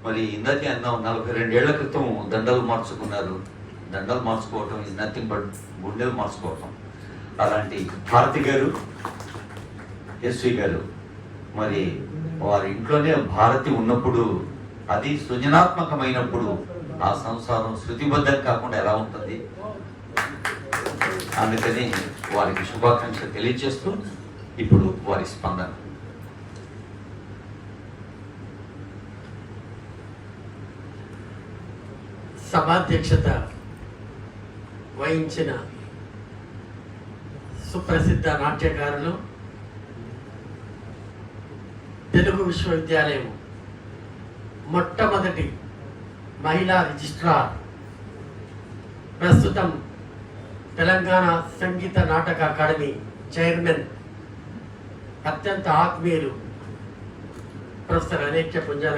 మరి ఇందాకే అన్నాం 42 ఏళ్ల క్రితం దండలు మార్చుకున్నారు. దండలు మార్చుకోవటం ఇస్ నథింగ్ బట్ గుండెలు మార్చుకోవటం. అలాంటి భారతి గారు, ఎస్వి గారు, మరి వారి ఇంట్లోనే భారతి ఉన్నప్పుడు, అది సృజనాత్మకమైనప్పుడు ఆ సంసారం శృతిబద్ధం కాకుండా ఎలా ఉంటుంది? అందుకని వారికి శుభాకాంక్షలు తెలియజేస్తూ ఇప్పుడు వారి స్పందన. సభాధ్యక్షత వహించిన సుప్రసిద్ధ నాట్యకారులు, తెలుగు విశ్వవిద్యాలయం మొట్టమొదటి మహిళా రిజిస్ట్రార్, ప్రస్తుతం తెలంగాణ సంగీత నాటక అకాడమీ చైర్మన్, అత్యంత ఆత్మీయులు ప్రొఫెసర్ అనేక్య పుంజాల